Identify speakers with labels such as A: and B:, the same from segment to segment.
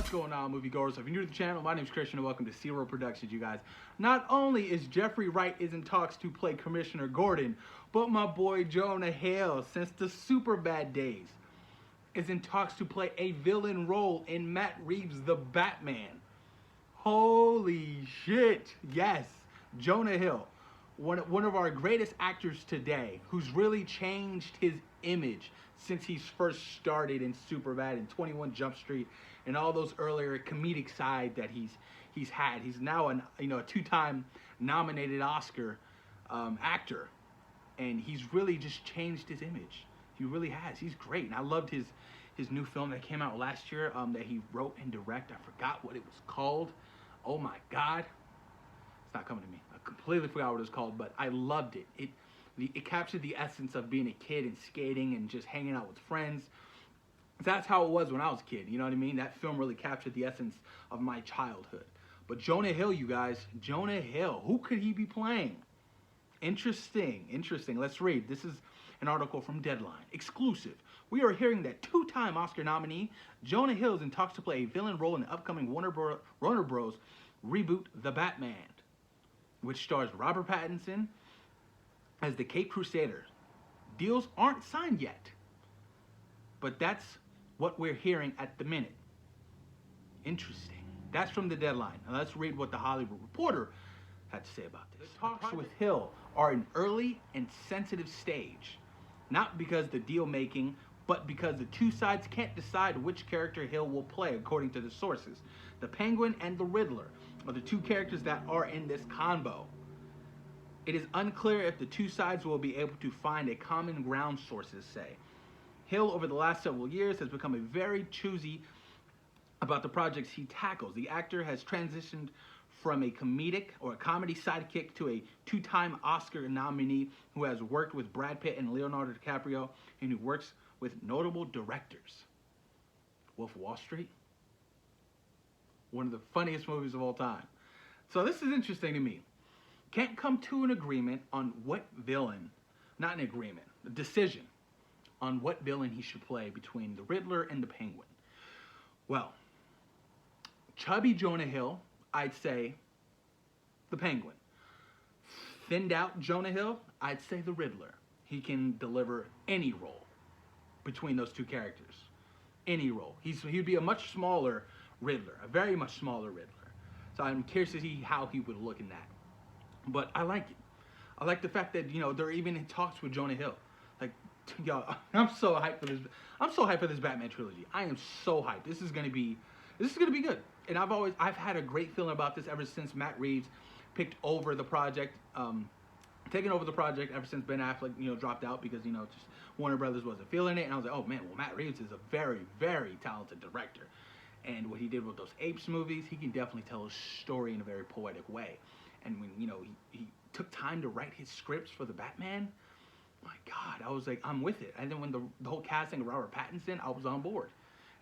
A: What's going on, moviegoers? If you're new to the channel, my name is Christian and welcome to Zero Productions, you guys. Not only is Jeffrey Wright in talks to play Commissioner Gordon, but my boy Jonah Hill, since the Superbad days, is in talks to play a villain role in Matt Reeves' The Batman. Holy shit, yes, Jonah Hill, one of our greatest actors today, who's really changed his image since he's first started in Superbad and 21 Jump Street and all those earlier comedic side that he's had. He's now a two-time nominated Oscar actor, and he's really just changed his image. He really has. He's great, and I loved his new film that came out last year that he wrote and directed. I forgot what it was called. Oh my God, it's not coming to me. I completely forgot what it was called, but I loved it. It captured the essence of being a kid and skating and just hanging out with friends. That's how it was when I was a kid, you know what I mean? That film really captured the essence of my childhood. But Jonah Hill, you guys, Jonah Hill, who could he be playing? Interesting. Let's read. This is an article from Deadline. Exclusive. We are hearing that two-time Oscar nominee Jonah Hill is in talks to play a villain role in the upcoming Warner Bros. Reboot The Batman, which stars Robert Pattinson as the Caped Crusader. Deals aren't signed yet, but that's what we're hearing at the minute. Interesting. That's from the Deadline. Now let's read what the Hollywood Reporter had to say about this. The talks with Hill are an early and sensitive stage, not because the deal making, but because the two sides can't decide which character Hill will play, according to the sources. The Penguin and the Riddler are the two characters that are in this combo. It is unclear if the two sides will be able to find a common ground, sources say. Hill, over the last several years, has become a very choosy about the projects he tackles. The actor has transitioned from a comedy sidekick to a two-time Oscar nominee who has worked with Brad Pitt and Leonardo DiCaprio and who works with notable directors. Wolf of Wall Street, one of the funniest movies of all time. So this is interesting to me. Can't come to an agreement on what villain, not an agreement, a decision on what villain he should play between the Riddler and the Penguin. Well, chubby Jonah Hill, I'd say the Penguin. Thinned out Jonah Hill, I'd say the Riddler. He can deliver any role between those two characters. Any role. He'd be a much smaller Riddler, a very much smaller Riddler. So I'm curious to see how he would look in that. But I like it. I like the fact that, they're even in talks with Jonah Hill. Like, y'all, I'm so hyped for this. I'm so hyped for this Batman trilogy. I am so hyped. This is gonna be good. And I've had a great feeling about this ever since Matt Reeves picked over the project, taken over the project ever since Ben Affleck, dropped out because, just Warner Brothers wasn't feeling it. And I was like, oh man, well, Matt Reeves is a very, very talented director. And what he did with those Apes movies, he can definitely tell a story in a very poetic way. And when, he took time to write his scripts for the Batman, my God, I was like, I'm with it. And then when the whole casting of Robert Pattinson, I was on board.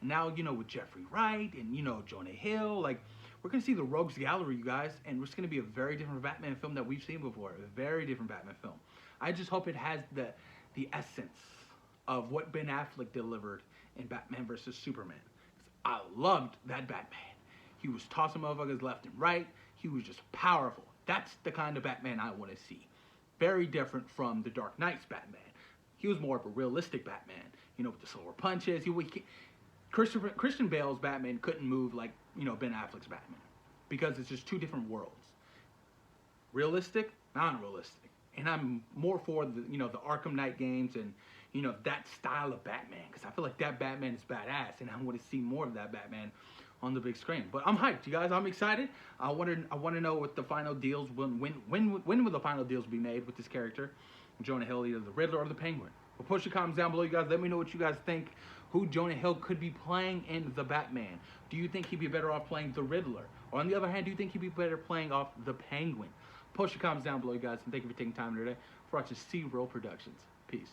A: And now, with Jeffrey Wright and, Jonah Hill, like, we're going to see the Rogues Gallery, you guys, and it's going to be a very different Batman film that we've seen before. A very different Batman film. I just hope it has the essence of what Ben Affleck delivered in Batman vs. Superman. I loved that Batman. He was tossing motherfuckers left and right. He was just powerful. That's the kind of Batman I want to see. Very different from the Dark Knight's Batman. He was more of a realistic Batman, with the slower punches. Christian Bale's Batman couldn't move like, Ben Affleck's Batman, because it's just two different worlds. Realistic, non-realistic. And I'm more for the, the Arkham Knight games and, that style of Batman, because I feel like that Batman is badass, and I want to see more of that Batman on the big screen. But I'm hyped, you guys. I'm excited. I want to know what the final deals when will the final deals be made with this character, Jonah Hill, either the Riddler or the Penguin. Well, post your comments down below, you guys. Let me know what you guys think. Who Jonah Hill could be playing in the Batman? Do you think he'd be better off playing the Riddler, or on the other hand, do you think he'd be better playing off the Penguin? Post your comments down below, you guys, and thank you for taking time today for watching Zero Productions. Peace.